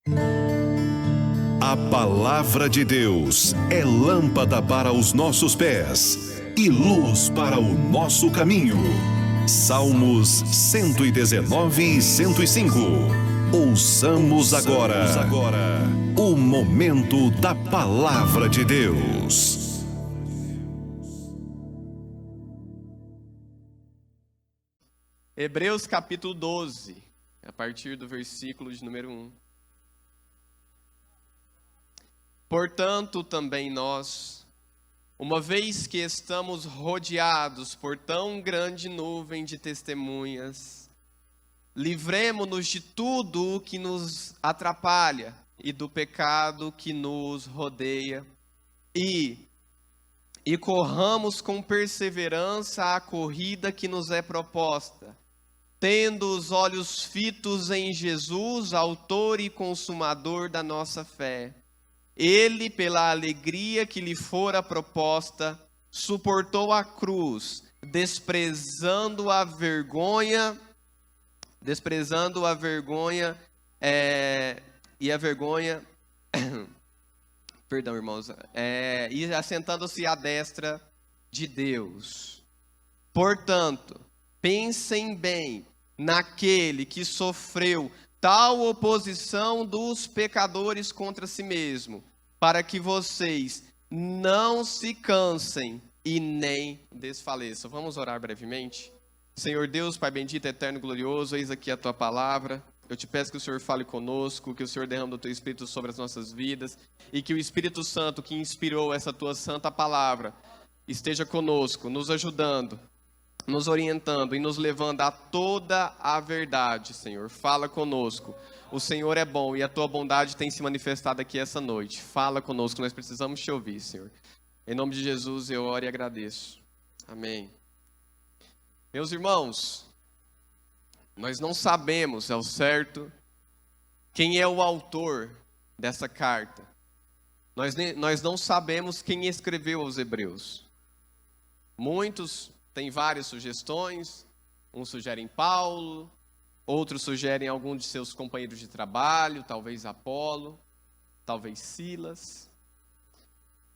A palavra de Deus é lâmpada para os nossos pés e luz para o nosso caminho. Salmos 119 e 105. Ouçamos agora o momento da palavra de Deus. Hebreus capítulo 12, a partir do versículo de número 1. Portanto, também nós, uma vez que estamos rodeados por tão grande nuvem de testemunhas, livremo-nos de tudo o que nos atrapalha e do pecado que nos rodeia e corramos com perseverança a corrida que nos é proposta, tendo os olhos fitos em Jesus, autor e consumador da nossa fé. Ele, pela alegria que lhe fora proposta, suportou a cruz, desprezando a vergonha, perdão, irmãos, e assentando-se à destra de Deus. Portanto, pensem bem naquele que sofreu tal oposição dos pecadores contra si mesmo, para que vocês não se cansem e nem desfaleçam. Vamos orar brevemente? Senhor Deus, Pai bendito, eterno, glorioso, eis aqui a Tua palavra. Eu te peço que o Senhor fale conosco, que o Senhor derrame do Teu Espírito sobre as nossas vidas, e que o Espírito Santo que inspirou essa Tua santa palavra esteja conosco, nos ajudando, nos orientando e nos levando a toda a verdade, Senhor. Fala conosco. O Senhor é bom e a Tua bondade tem se manifestado aqui essa noite. Fala conosco, nós precisamos Te ouvir, Senhor. Em nome de Jesus eu oro e agradeço. Amém. Meus irmãos, nós não sabemos ao certo quem é o autor dessa carta. Nós não sabemos quem escreveu aos Hebreus. Muitos têm várias sugestões. Uns sugerem Paulo, outros sugerem algum de seus companheiros de trabalho, talvez Apolo, talvez Silas.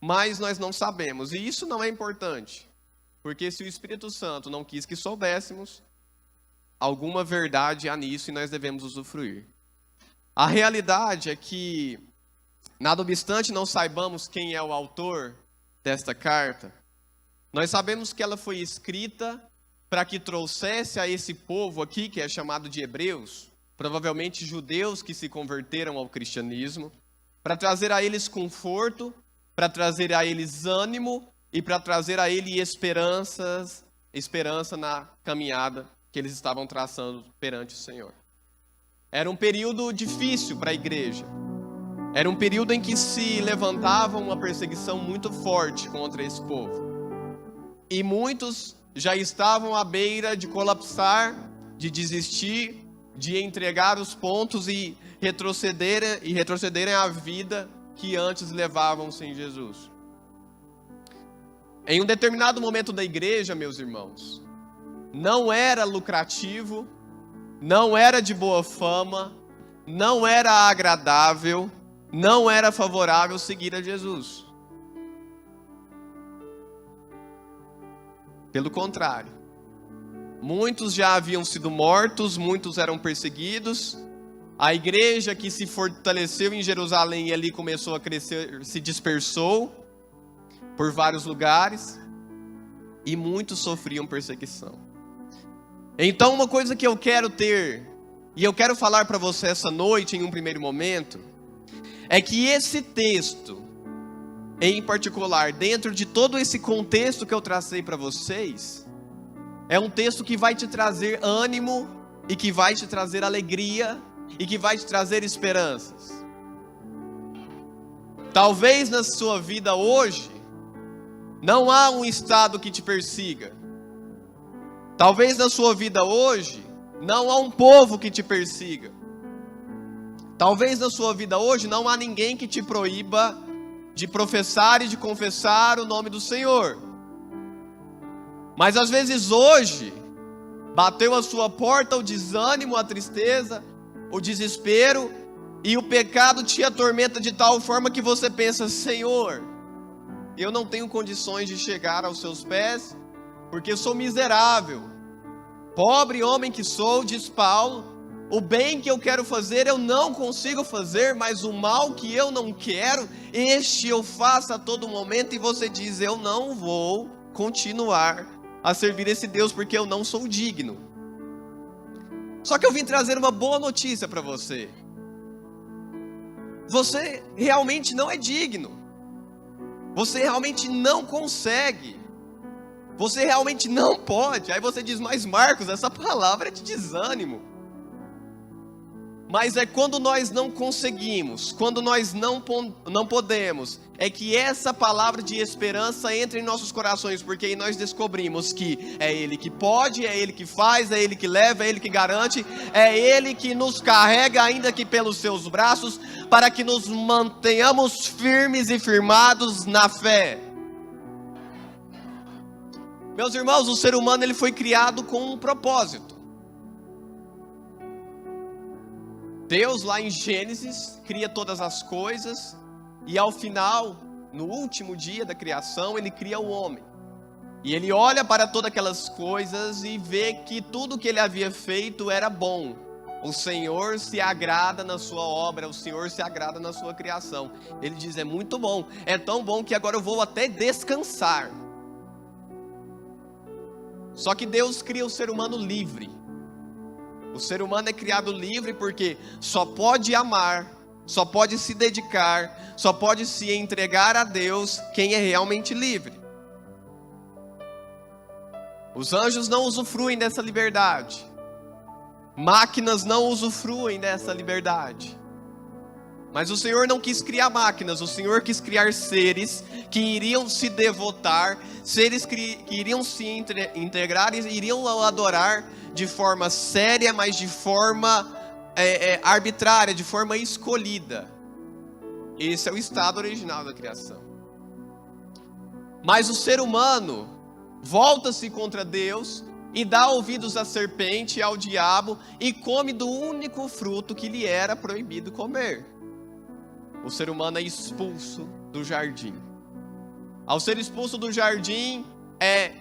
Mas nós não sabemos, e isso não é importante, porque se o Espírito Santo não quis que soubéssemos, alguma verdade há nisso e nós devemos usufruir. A realidade é que, nada obstante não saibamos quem é o autor desta carta, nós sabemos que ela foi escrita para que trouxesse a esse povo aqui, que é chamado de hebreus, provavelmente judeus que se converteram ao cristianismo, para trazer a eles conforto, para trazer a eles ânimo e para trazer a eles esperança na caminhada que eles estavam traçando perante o Senhor. Era um período difícil para a igreja. Era um período em que se levantava uma perseguição muito forte contra esse povo. E muitos já estavam à beira de colapsar, de desistir, de entregar os pontos e retrocederem à vida que antes levavam sem Jesus. Em um determinado momento da igreja, meus irmãos, não era lucrativo, não era de boa fama, não era agradável, não era favorável seguir a Jesus. Pelo contrário, muitos já haviam sido mortos, muitos eram perseguidos. A igreja que se fortaleceu em Jerusalém e ali começou a crescer, se dispersou por vários lugares e muitos sofriam perseguição. Então, uma coisa que eu quero ter, e eu quero falar para você essa noite em um primeiro momento, é que esse texto, em particular, dentro de todo esse contexto que eu tracei para vocês, é um texto que vai te trazer ânimo e que vai te trazer alegria e que vai te trazer esperanças. Talvez na sua vida hoje não há um estado que te persiga. Talvez na sua vida hoje não há um povo que te persiga. Talvez na sua vida hoje não há ninguém que te proíba de professar e de confessar o nome do Senhor. Mas às vezes hoje, bateu à sua porta o desânimo, a tristeza, o desespero, e o pecado te atormenta de tal forma que você pensa: Senhor, eu não tenho condições de chegar aos seus pés, porque eu sou miserável, pobre homem que sou, diz Paulo. O bem que eu quero fazer eu não consigo fazer, mas o mal que eu não quero, este eu faço a todo momento. E você diz: eu não vou continuar a servir esse Deus, porque eu não sou digno. Só que eu vim trazer uma boa notícia para você. Você realmente não é digno. Você realmente não consegue. Você realmente não pode. Aí você diz: mas Marcos, essa palavra é de desânimo. Mas é quando nós não conseguimos, quando nós não podemos, é que essa palavra de esperança entra em nossos corações, porque aí nós descobrimos que é Ele que pode, é Ele que faz, é Ele que leva, é Ele que garante, é Ele que nos carrega, ainda que pelos seus braços, para que nos mantenhamos firmes e firmados na fé. Meus irmãos, o ser humano ele foi criado com um propósito. Deus lá em Gênesis cria todas as coisas e ao final, no último dia da criação, ele cria o homem. E ele olha para todas aquelas coisas e vê que tudo que ele havia feito era bom. O Senhor se agrada na sua obra, o Senhor se agrada na sua criação. Ele diz: é muito bom, é tão bom que agora eu vou até descansar. Só que Deus cria o ser humano livre. O ser humano é criado livre porque só pode amar, só pode se dedicar, só pode se entregar a Deus quem é realmente livre. Os anjos não usufruem dessa liberdade. Máquinas não usufruem dessa liberdade. Mas o Senhor não quis criar máquinas, o Senhor quis criar seres que iriam se devotar, seres que iriam se integrar e iriam adorar de forma séria, mas de forma arbitrária, de forma escolhida. Esse é o estado original da criação. Mas o ser humano volta-se contra Deus e dá ouvidos à serpente e ao diabo e come do único fruto que lhe era proibido comer. O ser humano é expulso do jardim. Ao ser expulso do jardim, é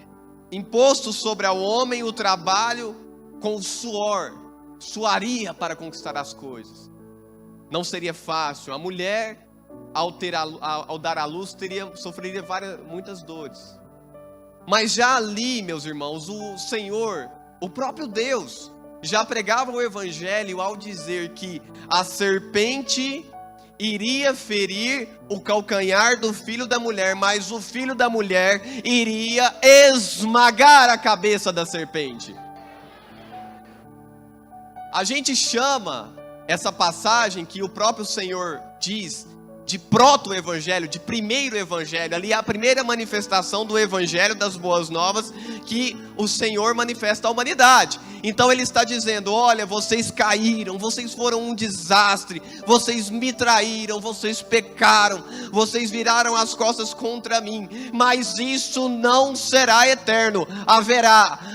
imposto sobre ao homem o trabalho com o suor, suaria para conquistar as coisas. Não seria fácil. A mulher, ao dar à luz, sofreria muitas dores. Mas já ali, meus irmãos, o Senhor, o próprio Deus, já pregava o evangelho ao dizer que a serpente iria ferir o calcanhar do filho da mulher, mas o filho da mulher iria esmagar a cabeça da serpente. A gente chama essa passagem que o próprio Senhor diz de proto-evangelho, de primeiro evangelho, ali é a primeira manifestação do evangelho das boas novas que o Senhor manifesta à humanidade. Então ele está dizendo: olha, vocês caíram, vocês foram um desastre, vocês me traíram, vocês pecaram, vocês viraram as costas contra mim, mas isso não será eterno.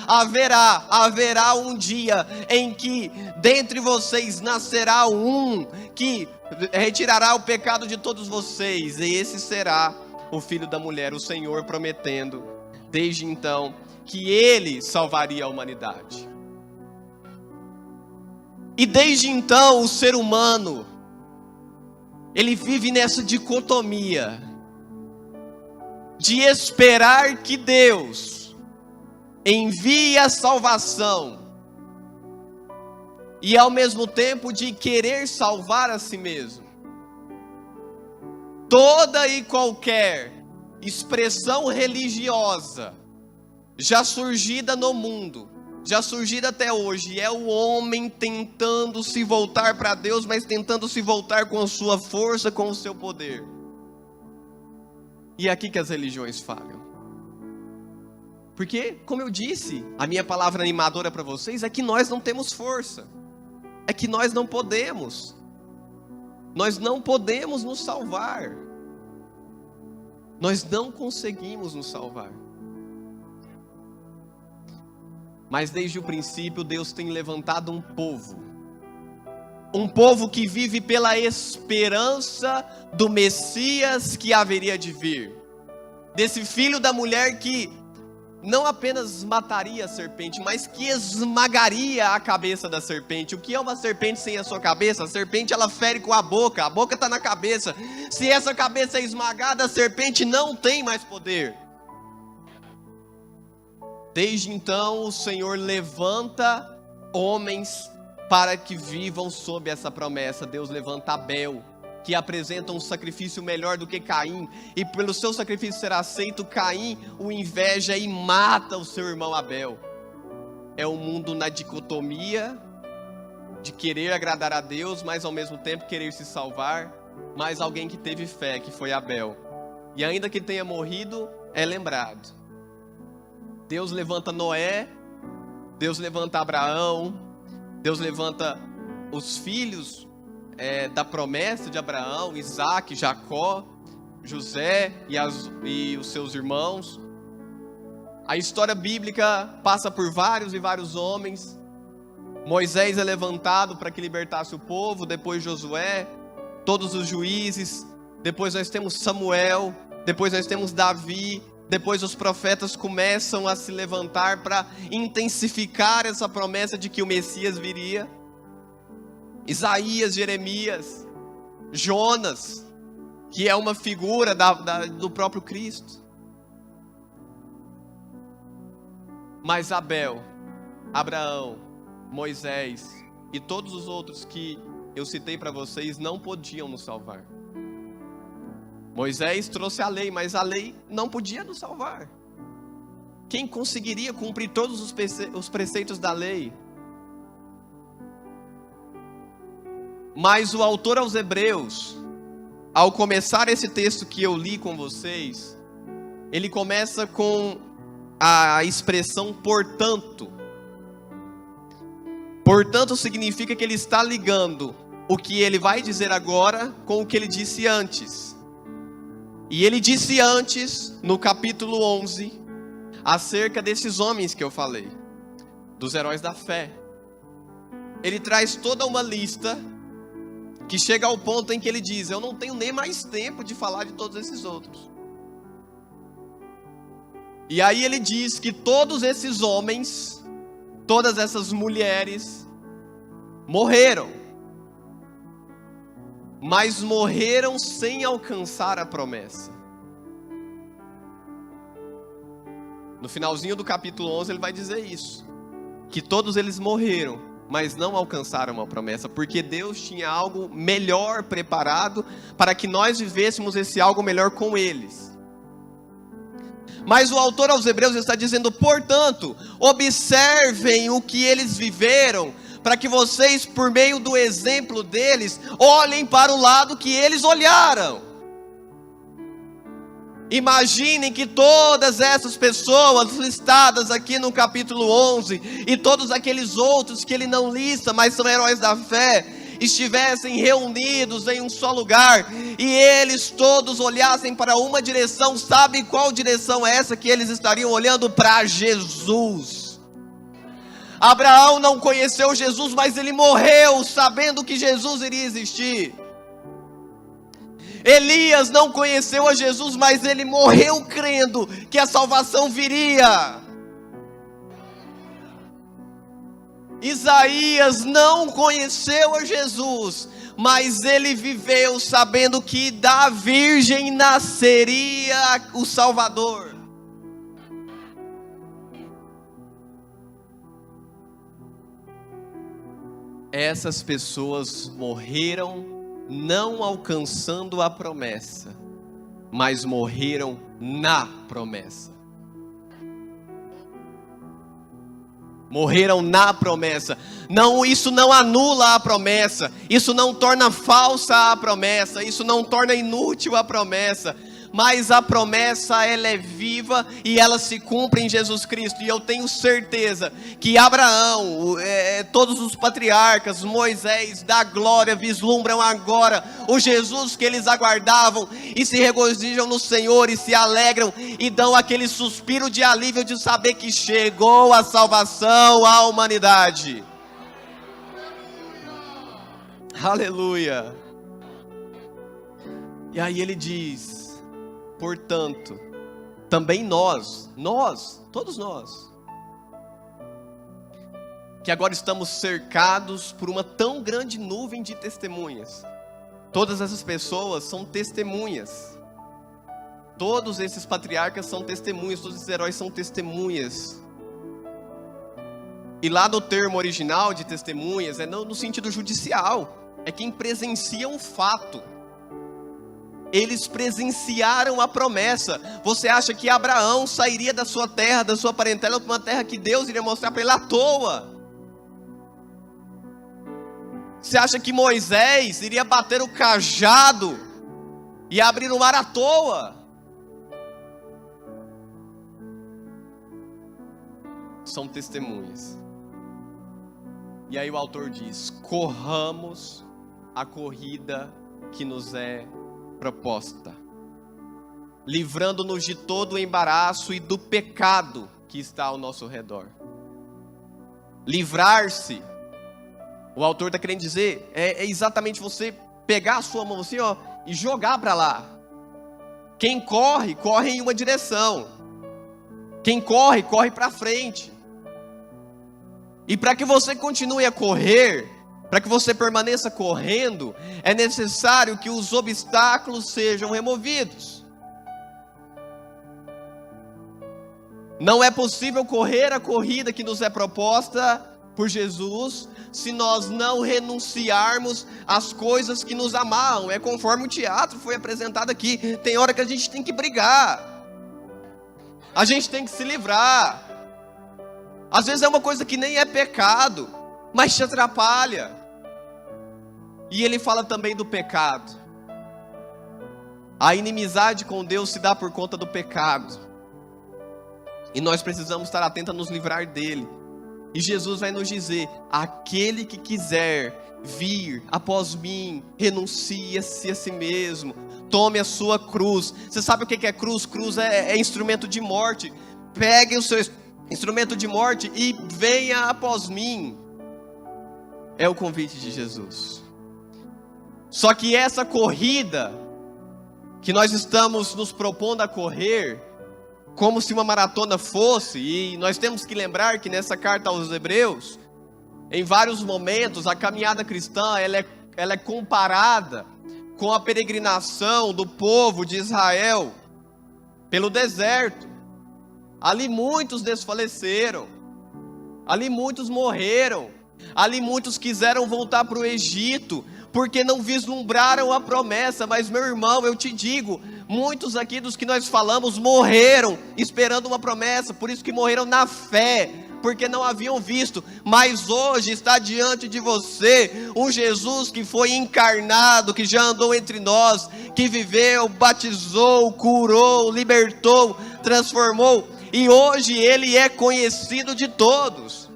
Haverá um dia em que dentre vocês nascerá um que retirará o pecado de todos vocês, e esse será o filho da mulher, o Senhor prometendo desde então que ele salvaria a humanidade. E desde então o ser humano, ele vive nessa dicotomia de esperar que Deus envie a salvação e ao mesmo tempo de querer salvar a si mesmo. Toda e qualquer expressão religiosa já surgida no mundo, já surgida até hoje, é o homem tentando se voltar para Deus, mas tentando se voltar com a sua força, com o seu poder. E é aqui que as religiões falham. Porque, como eu disse, a minha palavra animadora para vocês é que nós não temos força. É que nós não podemos. Nós não podemos nos salvar. Nós não conseguimos nos salvar. Mas desde o princípio Deus tem levantado um povo Um povo que vive pela esperança do Messias que haveria de vir. Desse filho da mulher que não apenas mataria a serpente, mas que esmagaria a cabeça da serpente. O que é uma serpente sem a sua cabeça? A serpente, ela fere com a boca está na cabeça. Se essa cabeça é esmagada, a serpente não tem mais poder. Desde então, o Senhor levanta homens para que vivam sob essa promessa. Deus levanta Abel, que apresenta um sacrifício melhor do que Caim, e pelo seu sacrifício será aceito. Caim o inveja e mata o seu irmão Abel. É um mundo na dicotomia de querer agradar a Deus, mas ao mesmo tempo querer se salvar. Mas alguém que teve fé, que foi Abel, e ainda que tenha morrido, é lembrado. Deus levanta Noé, Deus levanta Abraão, Deus levanta os filhos da promessa de Abraão, Isaac, Jacó, José e os seus irmãos. A história bíblica passa por vários e vários homens. Moisés é levantado para que libertasse o povo, depois Josué, todos os juízes, depois nós temos Samuel, depois nós temos Davi, depois os profetas começam a se levantar para intensificar essa promessa de que o Messias viria. Isaías, Jeremias, Jonas, que é uma figura do próprio Cristo. Mas Abel, Abraão, Moisés e todos os outros que eu citei para vocês não podiam nos salvar. Moisés trouxe a lei, mas a lei não podia nos salvar. Quem conseguiria cumprir todos os preceitos da lei? Mas o autor aos Hebreus, ao começar esse texto que eu li com vocês, ele começa com a expressão portanto. Portanto significa que ele está ligando o que ele vai dizer agora com o que ele disse antes. E ele disse antes, no capítulo 11, acerca desses homens que eu falei, dos heróis da fé. Ele traz toda uma lista que chega ao ponto em que ele diz: eu não tenho nem mais tempo de falar de todos esses outros. E aí ele diz que todos esses homens, todas essas mulheres, morreram. Mas morreram sem alcançar a promessa. No finalzinho do capítulo 11 ele vai dizer isso, que todos eles morreram, mas não alcançaram a promessa, porque Deus tinha algo melhor preparado para que nós vivêssemos esse algo melhor com eles. Mas o autor aos Hebreus está dizendo: portanto, observem o que eles viveram, para que vocês, por meio do exemplo deles, olhem para o lado que eles olharam. Imaginem que todas essas pessoas listadas aqui no capítulo 11, e todos aqueles outros que ele não lista, mas são heróis da fé, estivessem reunidos em um só lugar, e eles todos olhassem para uma direção. Sabe qual direção é essa que eles estariam olhando? Para Jesus. Abraão não conheceu Jesus, mas ele morreu sabendo que Jesus iria existir. Elias não conheceu a Jesus, mas ele morreu crendo que a salvação viria. Isaías não conheceu a Jesus, mas ele viveu sabendo que da virgem nasceria o Salvador. Essas pessoas morreram não alcançando a promessa, mas morreram na promessa. Morreram na promessa. Não, isso não anula a promessa, isso não torna falsa a promessa, isso não torna inútil a promessa. Mas a promessa, ela é viva e ela se cumpre em Jesus Cristo. E eu tenho certeza que Abraão, todos os patriarcas, Moisés, da glória, vislumbram agora o Jesus que eles aguardavam, e se regozijam no Senhor e se alegram e dão aquele suspiro de alívio de saber que chegou a salvação à humanidade. Aleluia. E aí ele diz: portanto, também nós, todos nós, que agora estamos cercados por uma tão grande nuvem de testemunhas. Todas essas pessoas são testemunhas. Todos esses patriarcas são testemunhas, todos esses heróis são testemunhas. E lá no termo original de testemunhas, é no sentido judicial. É quem presencia um fato. Eles presenciaram a promessa. Você acha que Abraão sairia da sua terra, da sua parentela, para uma terra que Deus iria mostrar para ele à toa? Você acha que Moisés iria bater o cajado e abrir o mar à toa? São testemunhas. E aí o autor diz: corramos a corrida que nos é proposta, livrando-nos de todo o embaraço e do pecado que está ao nosso redor. Livrar-se, o autor está querendo dizer, é exatamente você pegar a sua mão assim, ó, e jogar para lá. Quem corre, corre em uma direção. Quem corre, corre para frente. E para que você continue a correr, para que você permaneça correndo, é necessário que os obstáculos sejam removidos. Não é possível correr a corrida que nos é proposta por Jesus se nós não renunciarmos às coisas que nos amarram. É conforme o teatro foi apresentado aqui. Tem hora que a gente tem que brigar, a gente tem que se livrar. Às vezes é uma coisa que nem é pecado, mas te atrapalha. E ele fala também do pecado. A inimizade com Deus se dá por conta do pecado. E nós precisamos estar atentos a nos livrar dele. E Jesus vai nos dizer: aquele que quiser vir após mim, renuncie-se a si mesmo, tome a sua cruz. Você sabe o que é cruz? Cruz é instrumento de morte. Pegue o seu instrumento de morte e venha após mim. É o convite de Jesus. Só que essa corrida que nós estamos nos propondo a correr, como se uma maratona fosse, e nós temos que lembrar que nessa carta aos Hebreus, em vários momentos, a caminhada cristã ela é comparada com a peregrinação do povo de Israel pelo deserto. Ali muitos desfaleceram, ali muitos morreram, ali muitos quiseram voltar para o Egito, porque não vislumbraram a promessa. Mas meu irmão, eu te digo, muitos aqui dos que nós falamos morreram esperando uma promessa, por isso que morreram na fé, porque não haviam visto. Mas hoje está diante de você um Jesus que foi encarnado, que já andou entre nós, que viveu, batizou, curou, libertou, transformou, e hoje ele é conhecido de todos.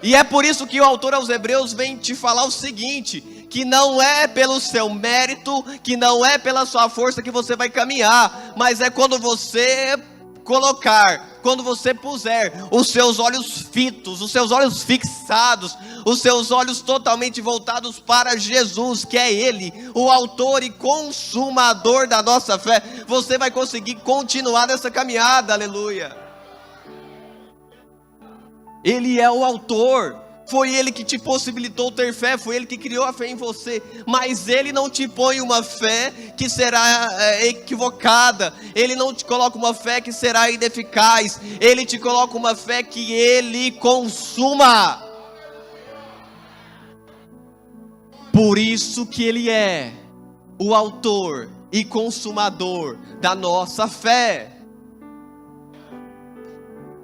E é por isso que o autor aos Hebreus vem te falar o seguinte: que não é pelo seu mérito, que não é pela sua força que você vai caminhar, mas é quando você quando você puser os seus olhos fitos, os seus olhos fixados, os seus olhos totalmente voltados para Jesus, que é Ele, o autor e consumador da nossa fé, você vai conseguir continuar nessa caminhada. Aleluia. Ele é o autor, foi Ele que te possibilitou ter fé, foi Ele que criou a fé em você, mas Ele não te põe uma fé que será equivocada, Ele não te coloca uma fé que será ineficaz, Ele te coloca uma fé que Ele consuma. Por isso que Ele é o autor e consumador da nossa fé.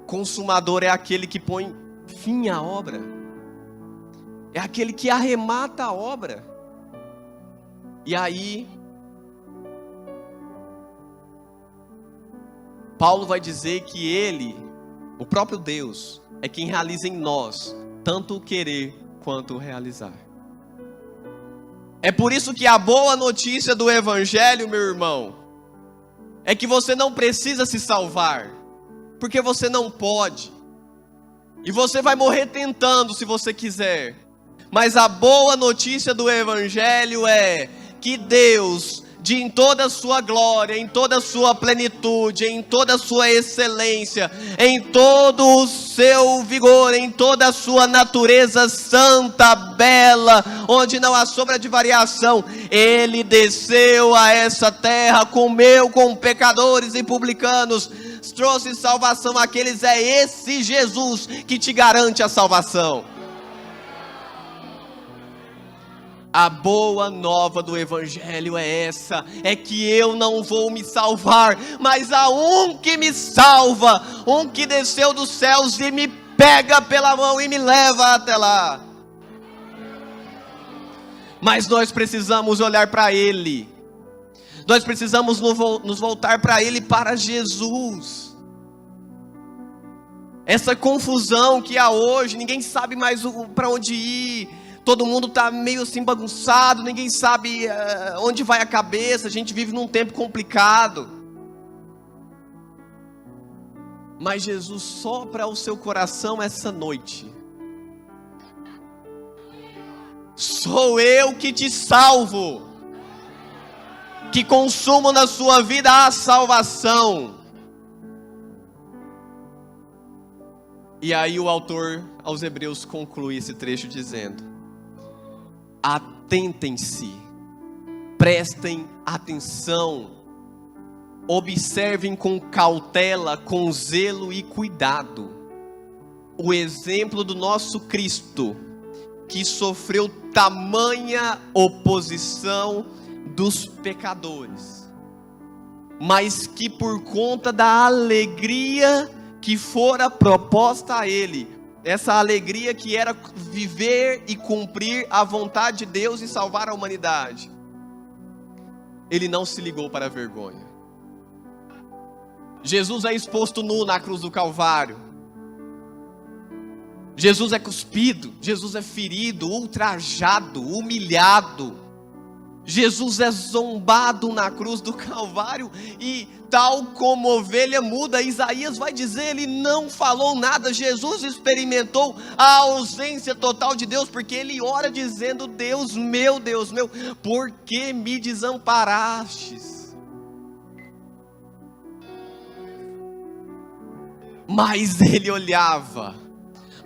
Consumador é aquele que põe fim à obra, é aquele que arremata a obra. E aí Paulo vai dizer que Ele, o próprio Deus, é quem realiza em nós tanto o querer quanto o realizar. É por isso que a boa notícia do Evangelho, meu irmão, é que você não precisa se salvar, porque você não pode, e você vai morrer tentando se você quiser, Mas a boa notícia do Evangelho é que Deus, em toda a sua glória, em toda a sua plenitude, em toda a sua excelência, em todo o seu vigor, em toda a sua natureza santa, bela, onde não há sombra de variação, Ele desceu a essa terra, comeu com pecadores e publicanos, trouxe salvação àqueles. É esse Jesus que te garante a salvação. A boa nova do Evangelho é essa, é que eu não vou me salvar, mas há um que me salva, um que desceu dos céus e me pega pela mão e me leva até lá. Mas nós precisamos olhar para Ele, nós precisamos nos voltar para Ele, para Jesus. Essa confusão que há hoje, ninguém sabe mais para onde ir. Todo mundo está meio assim bagunçado, ninguém sabe onde vai a cabeça, a gente vive num tempo complicado. Mas Jesus sopra o seu coração essa noite. Sou eu que te salvo, que consumo na sua vida a salvação. E aí o autor aos Hebreus conclui esse trecho dizendo: atentem-se, prestem atenção, observem com cautela, com zelo e cuidado o exemplo do nosso Cristo, que sofreu tamanha oposição dos pecadores, mas que por conta da alegria que fora proposta a Ele, essa alegria que era viver e cumprir a vontade de Deus e salvar a humanidade, Ele não se ligou para a vergonha. Jesus é exposto nu na cruz do Calvário. Jesus é cuspido, Jesus é ferido, ultrajado, humilhado. Jesus é zombado na cruz do Calvário e tal como ovelha muda, Isaías vai dizer, ele não falou nada. Jesus experimentou a ausência total de Deus, porque ele ora dizendo: Deus meu, por que me desamparastes? Mas ele olhava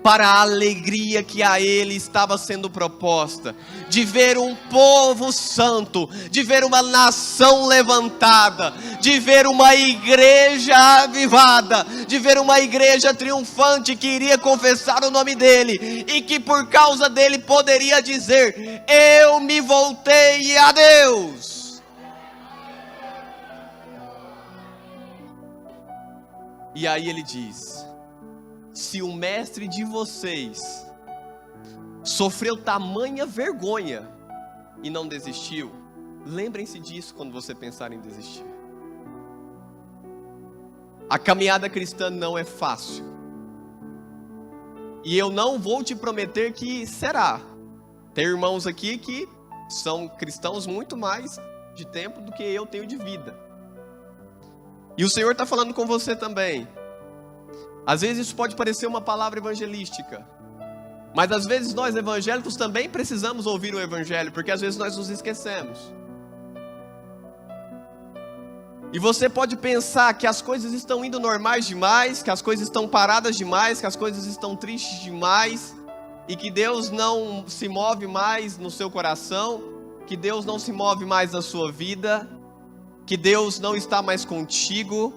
para a alegria que a ele estava sendo proposta, de ver um povo santo, de ver uma nação levantada, de ver uma igreja avivada, de ver uma igreja triunfante que iria confessar o nome dele, e que por causa dele poderia dizer: eu me voltei a Deus. E aí ele diz: se o mestre de vocês sofreu tamanha vergonha e não desistiu, lembrem-se disso quando você pensar em desistir. A caminhada cristã não é fácil, e eu não vou te prometer que será. Tem irmãos aqui que são cristãos muito mais de tempo do que eu tenho de vida, e o Senhor está falando com você também. Às vezes isso pode parecer uma palavra evangelística, mas às vezes nós evangélicos também precisamos ouvir o Evangelho, porque às vezes nós nos esquecemos. E você pode pensar que as coisas estão indo normais demais, que as coisas estão paradas demais, que as coisas estão tristes demais, e que Deus não se move mais no seu coração, que Deus não se move mais na sua vida, que Deus não está mais contigo.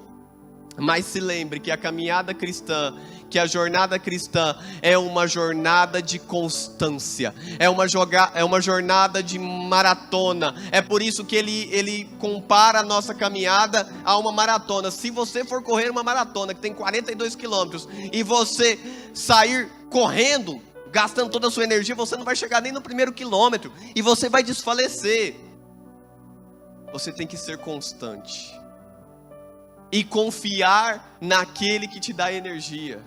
Mas se lembre que a caminhada cristã, que a jornada cristã é uma jornada de constância, é uma jornada de maratona. É por isso que ele compara a nossa caminhada a uma maratona. Se você for correr uma maratona que tem 42 quilômetros e você sair correndo, gastando toda a sua energia, você não vai chegar nem no primeiro quilômetro e você vai desfalecer. Você tem que ser constante e confiar naquele que te dá energia.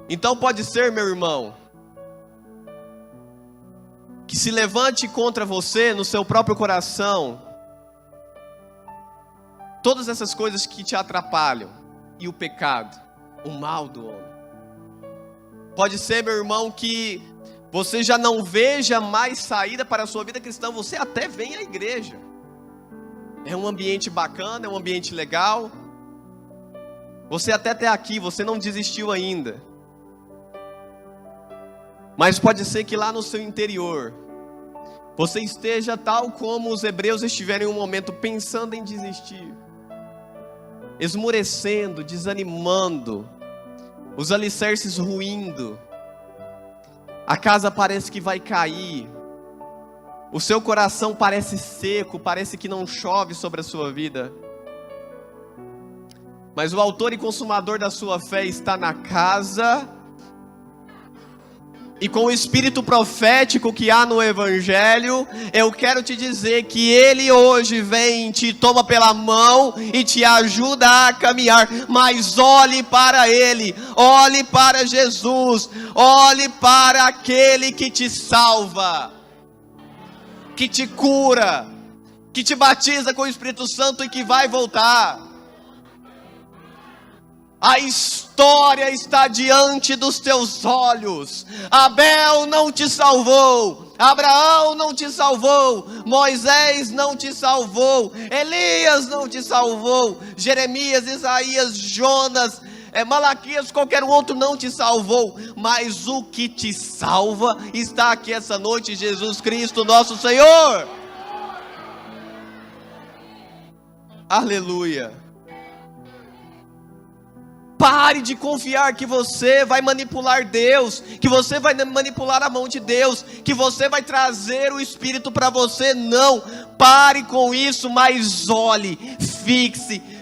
Então pode ser, meu irmão, que se levante contra você no seu próprio coração todas essas coisas que te atrapalham, e o pecado, o mal do homem. Pode ser, meu irmão, que você já não veja mais saída para a sua vida cristã. Você até vem à igreja. É um ambiente bacana, é um ambiente legal. Você até está aqui, você não desistiu ainda. Mas pode ser que lá no seu interior, você esteja tal como os hebreus estiveram em um momento pensando em desistir. Esmorecendo, desanimando. Os alicerces ruindo. A casa parece que vai cair. O seu coração parece seco, parece que não chove sobre a sua vida. Mas o autor e consumador da sua fé está na casa. E com o espírito profético que há no Evangelho, eu quero te dizer que Ele hoje vem, te toma pela mão e te ajuda a caminhar. Mas olhe para Ele, olhe para Jesus, olhe para aquele que te salva, que te cura, que te batiza com o Espírito Santo e que vai voltar. A história está diante dos teus olhos. Abel não te salvou, Abraão não te salvou, Moisés não te salvou, Elias não te salvou, Jeremias, Isaías, Jonas, Malaquias, qualquer outro não te salvou. Mas o que te salva está aqui essa noite, Jesus Cristo nosso Senhor. Aleluia. Pare de confiar que você vai manipular Deus, que você vai manipular a mão de Deus, que você vai trazer o Espírito para você. Não, pare com isso, mas olhe,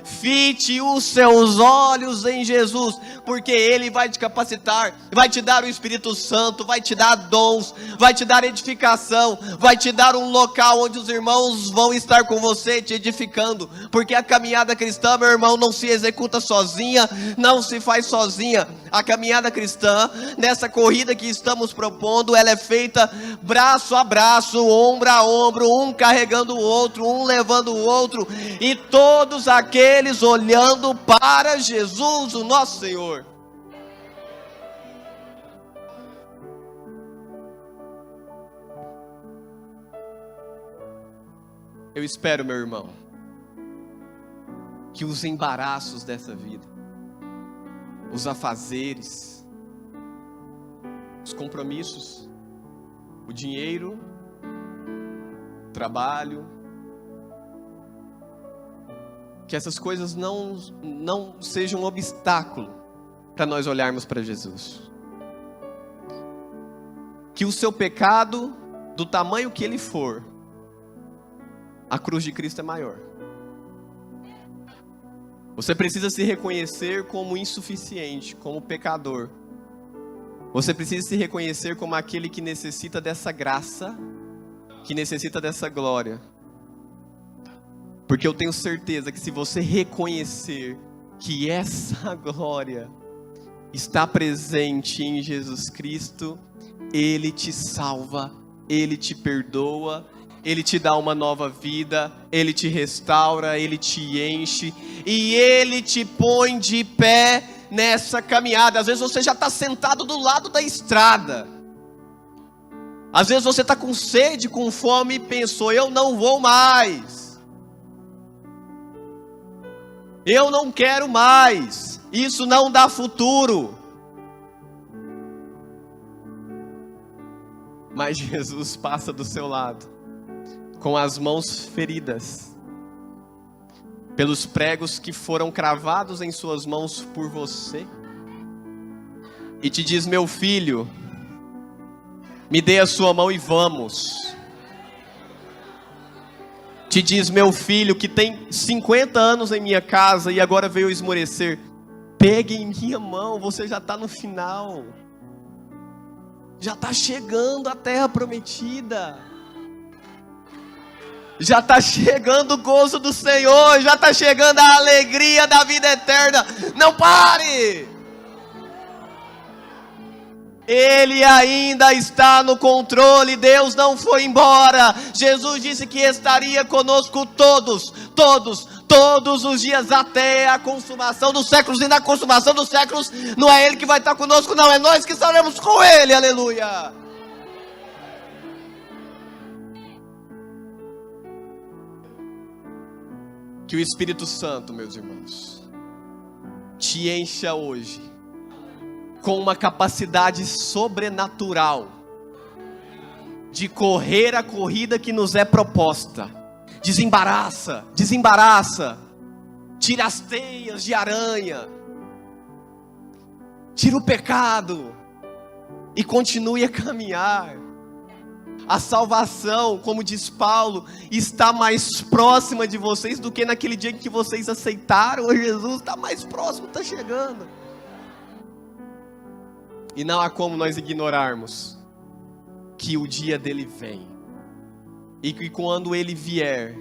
fite os seus olhos em Jesus, porque Ele vai te capacitar, vai te dar o Espírito Santo, vai te dar dons, vai te dar edificação, vai te dar um local onde os irmãos vão estar com você te edificando, porque a caminhada cristã, meu irmão, não se executa sozinha, não se faz sozinha. A caminhada cristã, nessa corrida que estamos propondo, ela é feita braço a braço, ombro a ombro, um carregando o outro, um levando o outro, e todos aqueles olhando para Jesus, o nosso Senhor. Eu espero, meu irmão, que os embaraços dessa vida, os afazeres, os compromissos, o dinheiro, o trabalho, que essas coisas não sejam um obstáculo para nós olharmos para Jesus. Que o seu pecado, do tamanho que ele for, a cruz de Cristo é maior. Você precisa se reconhecer como insuficiente, como pecador. Você precisa se reconhecer como aquele que necessita dessa graça, que necessita dessa glória. Porque eu tenho certeza que se você reconhecer que essa glória está presente em Jesus Cristo, Ele te salva, Ele te perdoa, Ele te dá uma nova vida, Ele te restaura, Ele te enche e Ele te põe de pé nessa caminhada. Às vezes você já está sentado do lado da estrada. Às vezes você está com sede, com fome e pensou: eu não vou mais. Eu não quero mais. Isso não dá futuro. Mas Jesus passa do seu lado, com as mãos feridas, pelos pregos que foram cravados em suas mãos por você, e te diz: meu filho, me dê a sua mão e vamos. Te diz: meu filho, que tem 50 anos em minha casa e agora veio esmorecer, pegue em minha mão, você já está no final. Já está chegando a terra prometida. Já está chegando o gozo do Senhor, já está chegando a alegria da vida eterna. Não pare! Ele ainda está no controle, Deus não foi embora. Jesus disse que estaria conosco todos todos os dias até a consumação dos séculos. E na consumação dos séculos não é Ele que vai estar conosco, não, é nós que estaremos com Ele, aleluia. Que o Espírito Santo, meus irmãos, te encha hoje com uma capacidade sobrenatural de correr a corrida que nos é proposta. Desembaraça, tira as teias de aranha, tira o pecado e continue a caminhar. A salvação, como diz Paulo, está mais próxima de vocês do que naquele dia em que vocês aceitaram Jesus. Está mais próximo, está chegando. E não há como nós ignorarmos que o dia dele vem. E que quando ele vier,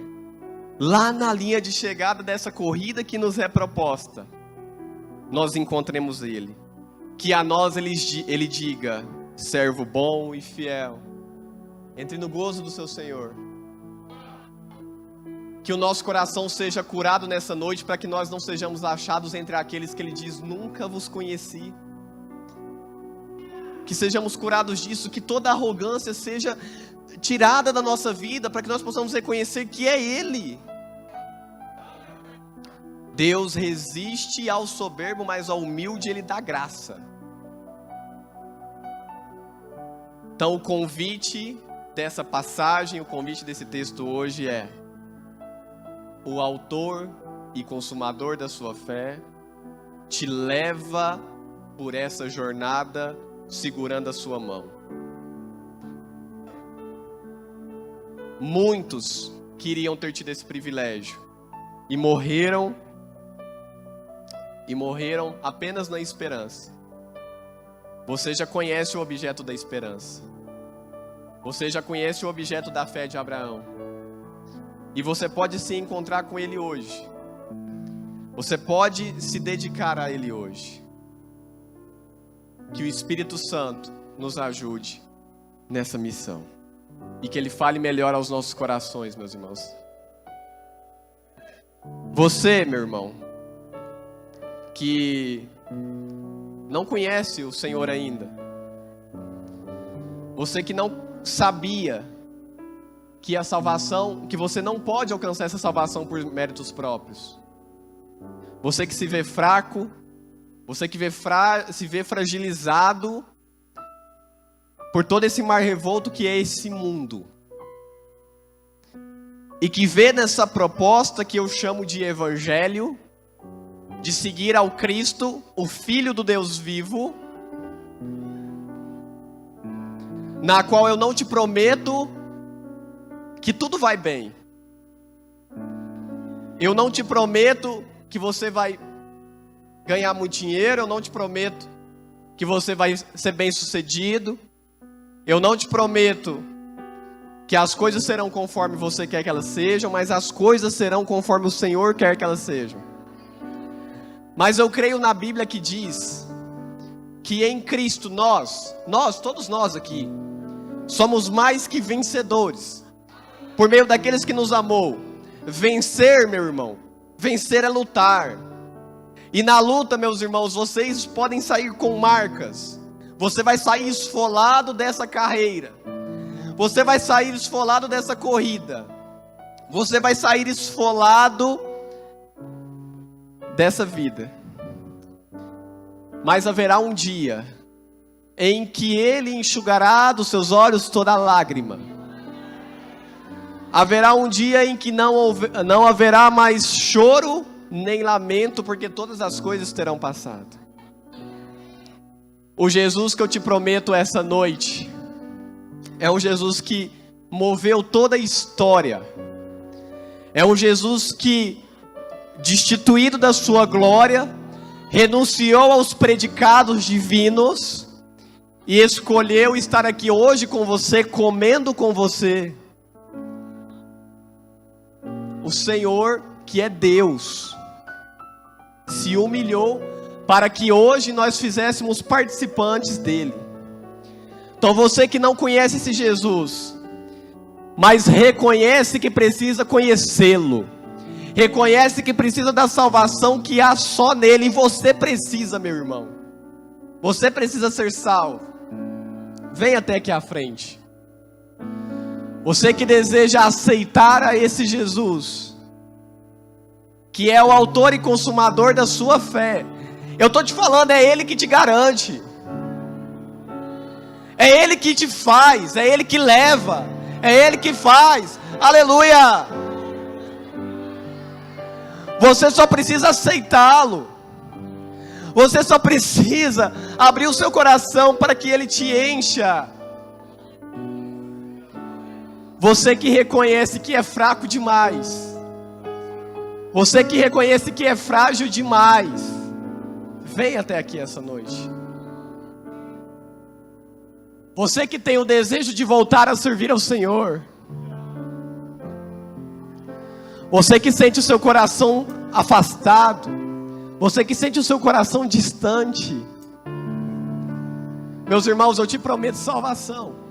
lá na linha de chegada dessa corrida que nos é proposta, nós encontremos ele. Que a nós ele diga: servo bom e fiel, entre no gozo do seu Senhor. Que o nosso coração seja curado nessa noite, para que nós não sejamos achados entre aqueles que ele diz: nunca vos conheci. Que sejamos curados disso, que toda arrogância seja tirada da nossa vida, para que nós possamos reconhecer que é Ele. Deus resiste ao soberbo, mas ao humilde Ele dá graça. Então o convite dessa passagem, o convite desse texto hoje é: o autor e consumador da sua fé te leva por essa jornada segurando a sua mão. Muitos queriam ter tido esse privilégio e morreram apenas na esperança. Você já conhece o objeto da esperança. Você já conhece o objeto da fé de Abraão. E você pode se encontrar com ele hoje. Você pode se dedicar a ele hoje. Que o Espírito Santo nos ajude nessa missão. E que ele fale melhor aos nossos corações, meus irmãos. Você, meu irmão, que não conhece o Senhor ainda. Você que não sabia que a salvação, que você não pode alcançar essa salvação por méritos próprios. Você que se vê fraco, você que se vê fragilizado por todo esse mar revolto que é esse mundo. E que vê nessa proposta que eu chamo de evangelho, de seguir ao Cristo, o Filho do Deus vivo, na qual eu não te prometo que tudo vai bem. Eu não te prometo que você vai ganhar muito dinheiro, eu não te prometo que você vai ser bem-sucedido, eu não te prometo que as coisas serão conforme você quer que elas sejam, mas as coisas serão conforme o Senhor quer que elas sejam. Mas eu creio na Bíblia que diz que em Cristo todos nós aqui, somos mais que vencedores, por meio daqueles que nos amou. Vencer, meu irmão, vencer é lutar. E na luta, meus irmãos, vocês podem sair com marcas. Você vai sair esfolado dessa carreira. Você vai sair esfolado dessa corrida. Você vai sair esfolado dessa vida. Mas haverá um dia em que Ele enxugará dos seus olhos toda lágrima. Haverá um dia em que não haverá mais choro nem lamento, porque todas as coisas terão passado. O Jesus que eu te prometo essa noite é um Jesus que moveu toda a história. É um Jesus que, destituído da sua glória, renunciou aos predicados divinos e escolheu estar aqui hoje com você, comendo com você. O Senhor, que é Deus, se humilhou para que hoje nós fizéssemos participantes dele. Então você que não conhece esse Jesus, mas reconhece que precisa conhecê-lo, reconhece que precisa da salvação que há só nele, e você precisa, meu irmão. Você precisa ser salvo. Vem até aqui à frente. Você que deseja aceitar a esse Jesus, que é o autor e consumador da sua fé. Eu estou te falando, é Ele que te garante. É Ele que te faz, é Ele que leva, é Ele que faz. Aleluia! Você só precisa aceitá-lo. Você só precisa abrir o seu coração para que Ele te encha. Você que reconhece que é fraco demais, você que reconhece que é frágil demais, vem até aqui essa noite. Você que tem o desejo de voltar a servir ao Senhor, você que sente o seu coração afastado, você que sente o seu coração distante, meus irmãos, eu te prometo salvação.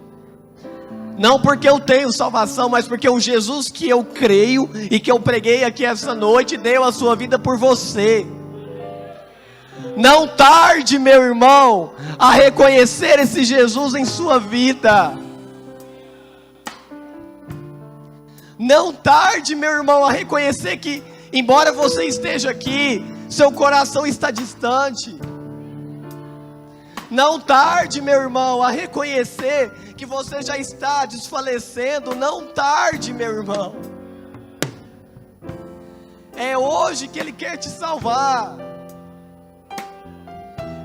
Não porque eu tenho salvação, mas porque o Jesus que eu creio e que eu preguei aqui essa noite deu a sua vida por você. Não tarde, meu irmão, a reconhecer esse Jesus em sua vida. Não tarde, meu irmão, a reconhecer que, embora você esteja aqui, seu coração está distante. Não tarde, meu irmão, a reconhecer que você já está desfalecendo. Não tarde, meu irmão. É hoje que Ele quer te salvar.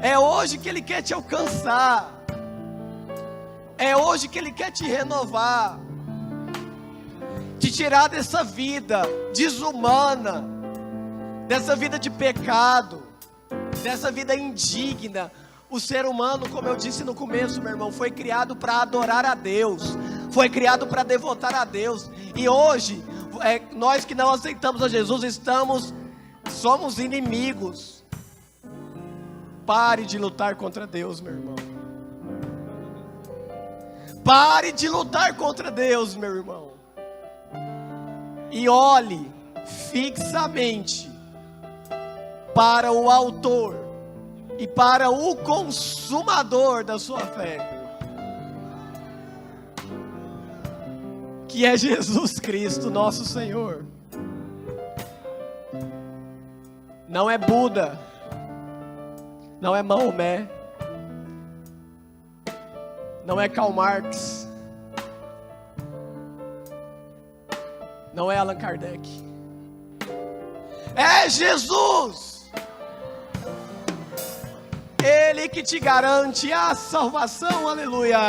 É hoje que Ele quer te alcançar. É hoje que Ele quer te renovar, te tirar dessa vida desumana, dessa vida de pecado, dessa vida indigna. O ser humano, como eu disse no começo, meu irmão, foi criado para adorar a Deus, foi criado para devotar a Deus. E hoje, nós que não aceitamos a Jesus, somos inimigos. Pare de lutar contra Deus, meu irmão. Pare de lutar contra Deus, meu irmão. E olhe fixamente para o autor e para o consumador da sua fé, que é Jesus Cristo, nosso Senhor. Não é Buda, não é Maomé, não é Karl Marx, não é Allan Kardec. É Jesus. Ele que te garante a salvação, aleluia.